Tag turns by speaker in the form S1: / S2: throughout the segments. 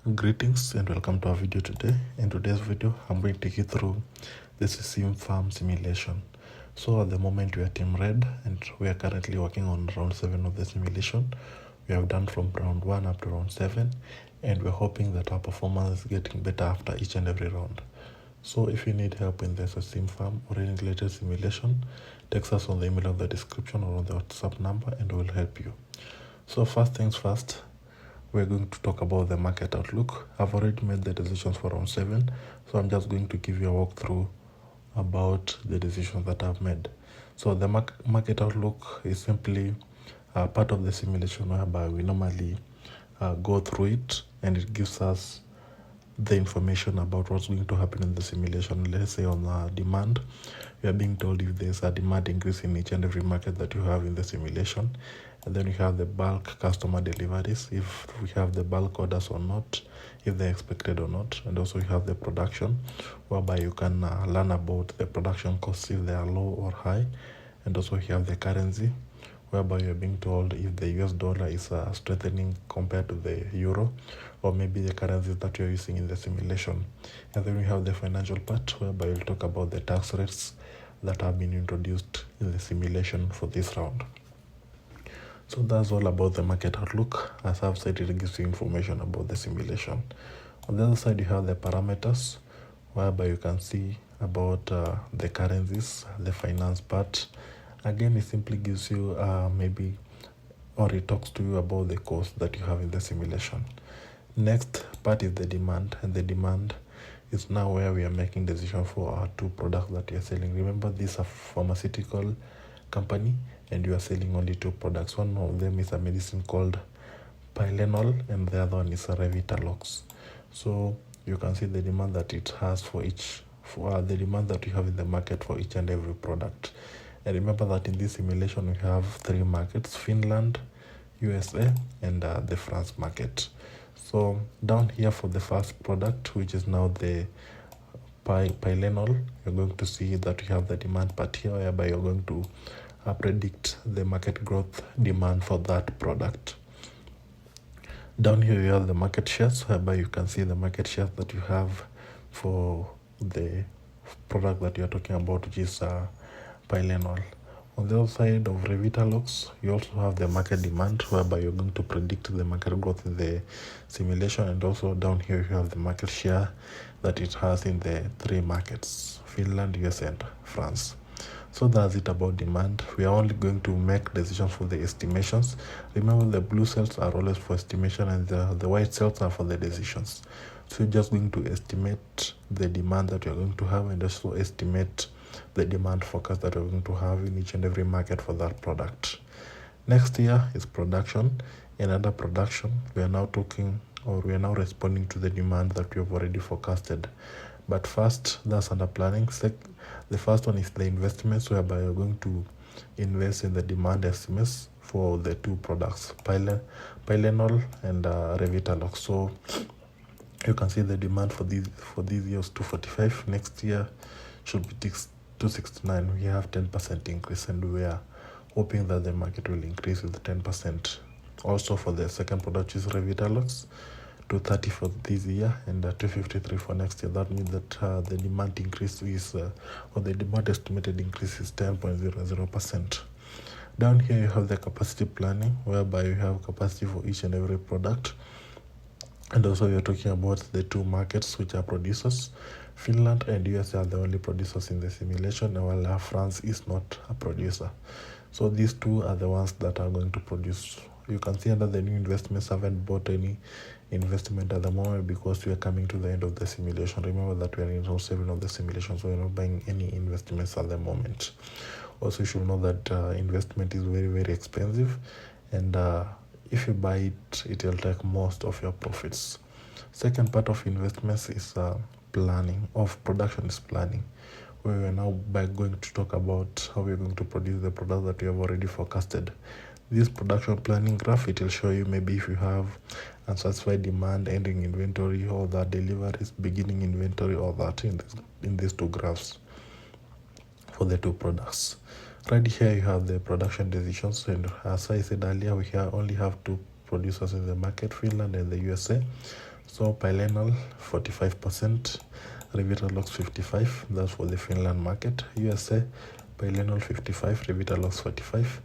S1: Greetings and welcome to our video today. In today's video, I'm going to take you through the Cesim farm simulation. So at the moment we are team red and we are currently working on round 7 of the simulation. We have done from round 1 up to round 7 and we're hoping that our performance is getting better after each and every round. So if you need help in the Cesim farm or any related simulation, text us on the email of the description or on the WhatsApp number and we'll help you. So first things first, we're going to talk about the market outlook. I've already made the decisions for round 7, so I'm just going to give you a walkthrough about the decisions that I've made. So the market outlook is simply part of the simulation whereby we normally go through it and it gives us the information about what's going to happen in the simulation. Let's say on demand, we are being told if there's a demand increase in each and every market that you have in the simulation, and then we have the bulk customer deliveries, if we have the bulk orders or not, if they're expected or not, and also we have the production whereby you can learn about the production costs if they are low or high, and also we have the currency whereby you're being told if the US dollar is strengthening compared to the euro, or maybe the currencies that you're using in the simulation. And then we have the financial part whereby we'll talk about the tax rates that have been introduced in the simulation for this round. So that's all about the market outlook. As I've said, it gives you information about the simulation. On the other side, you have the parameters whereby you can see about the currencies, the finance part. Again, it simply gives you maybe, or it talks to you about the cost that you have in the simulation. Next part is the demand, and the demand is now where we are making decision for our two products that we are selling. Remember, this is a pharmaceutical company and you are selling only two products. One of them is a medicine called Pylenol and the other one is a Revitalox. So you can see the demand that it has for the demand that you have in the market for each and every product. And remember that in this simulation we have 3 markets: Finland, USA, and the France market. So down here for the first product, which is now the Pylenol, you're going to see that we have the demand part here whereby you're going to predict the market growth demand for that product. Down here you have the market shares whereby you can see the market shares that you have for the product that you're talking about, which is Pylenol. On the other side of Revitalox, you also have the market demand whereby you're going to predict the market growth in the simulation, and also down here you have the market share that it has in the 3 markets: Finland, US, and France. So that's it about demand. We are only going to make decisions for the estimations. Remember, the blue cells are always for estimation and the white cells are for the decisions. So you're just going to estimate the demand that you're going to have and also estimate the demand forecast that you're going to have in each and every market for that product. Next here is production. In under production, we are now responding to the demand that we have already forecasted. But first, that's under planning. The first one is the investments, whereby you're going to invest in the demand estimates for the 2 products, Pylenol and Revitalox. So you can see the demand for these years 245. Next year should be 269. We have 10% increase, and we are hoping that the market will increase with 10%. Also for the second product, which is Revitalox, 230 for this year and 253 for next year. That means that the demand increase is, or the demand estimated increase is 10.00%. Down here you have the capacity planning, whereby you have capacity for each and every product. And also you're talking about the 2 markets which are producers. Finland and USA are the only producers in the simulation, while France is not a producer. So these 2 are the ones that are going to produce. You can see under the new investments, I haven't bought any investment at the moment because we are coming to the end of the simulation. Remember that we are in round 7 of the simulation, so we're not buying any investments at the moment. Also, you should know that investment is very, very expensive, and if you buy it, it will take most of your profits. Second part of investments is planning. Of production is planning. We are now going to talk about how we're going to produce the product that we have already forecasted. This production planning graph, it will show you maybe if you have unsatisfied demand, ending inventory, or that deliveries, beginning inventory, or that in these 2 graphs for the 2 products. Right here you have the production decisions, and as I said earlier, we only have 2 producers in the market, Finland and the USA. So Pilenal 45%, Revitalox 55, that's for the Finland market. USA, Pilenal 55, Revitalox 45.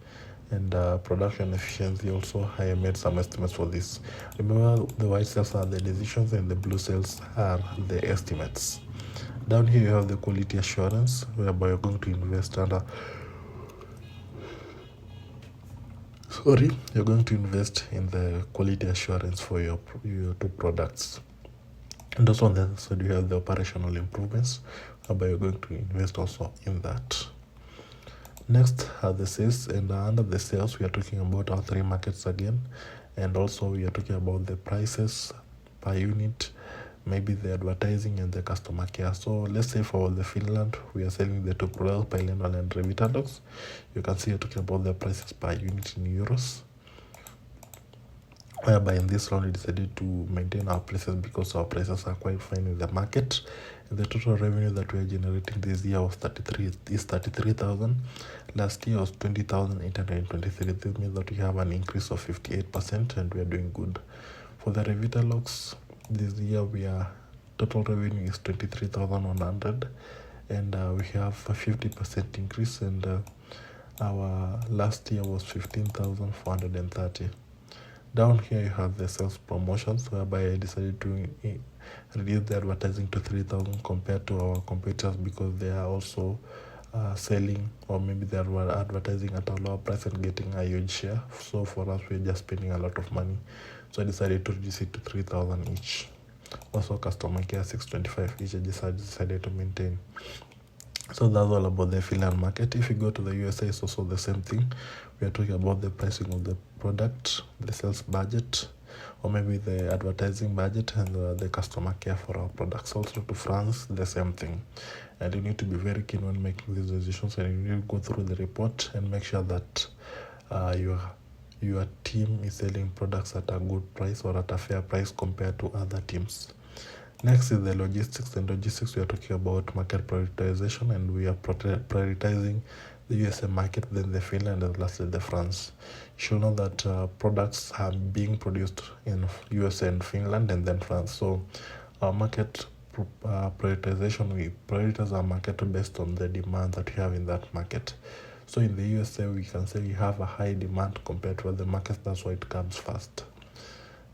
S1: And production efficiency also, I made some estimates for this. Remember, the white cells are the decisions and the blue cells are the estimates. Down here you have the quality assurance, whereby you're going to invest under you're going to invest in the quality assurance for your two products. And also on the other side you have the operational improvements, whereby you're going to invest also in that. Next are the sales, and under the sales we are talking about our three markets again, and also we are talking about the prices per unit, maybe the advertising and the customer care. So let's say for the Finland we are selling the two products, Pilenal and Revitalox. You can see you're talking about the prices per unit in euros, whereby in this round we decided to maintain our prices because our prices are quite fine in the market. And the total revenue that we are generating this year was 33,000. Last year was 20,823. This means that we have an increase of 58% and we are doing good. For the Revitalox, this year total revenue is 23,100, and we have a 50% increase, and our last year was 15,430. Down here you have the sales promotions, whereby I decided to reduce the advertising to 3,000 compared to our competitors, because they are also selling, or maybe they are advertising at a lower price and getting a huge share. So for us, we're just spending a lot of money, so I decided to reduce it to 3,000 each. Also customer care 625 each, I decided to maintain. So that's all about the Finland market. If you go to the USA, it's also the same thing. We are talking about the pricing of the product, the sales budget, or maybe the advertising budget, and the customer care for our products. Also to France, the same thing. And you need to be very keen when making these decisions, and you need to go through the report and make sure that your team is selling products at a good price or at a fair price compared to other teams. Next is the logistics. And logistics, we are talking about market prioritization, and we are prioritizing the USA market, then the Finland, and lastly the France. You should know that products are being produced in USA and Finland and then France. So our market prioritization, we prioritize our market based on the demand that we have in that market. So in the USA, we can say we have a high demand compared to other markets. That's why it comes first.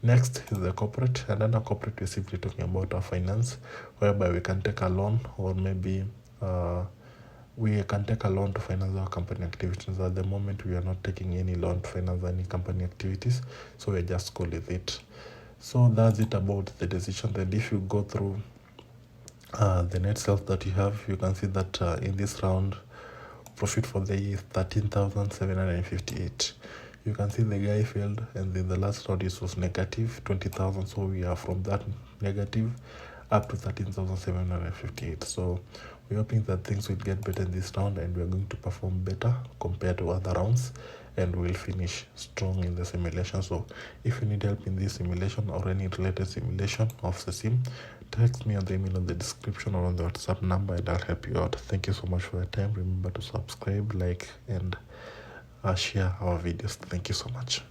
S1: Next is the corporate, and under corporate we're simply talking about our finance, whereby we can take a loan, or maybe we can take a loan to finance our company activities. At the moment we are not taking any loan to finance any company activities, so we're just cool with it. So that's it about the decision. And if you go through the net sales that you have, you can see that in this round profit for the year is 13,758. You can see the guy failed, and then the last round it was negative 20,000. So we are from that negative up to 13,758. So we're hoping that things will get better in this round, and we're going to perform better compared to other rounds, and we'll finish strong in the simulation. So if you need help in this simulation or any related simulation of Cesim, text me on the email in the description or on the WhatsApp number, and I'll help you out. Thank you so much for your time. Remember to subscribe, like, and share our videos. Thank you so much.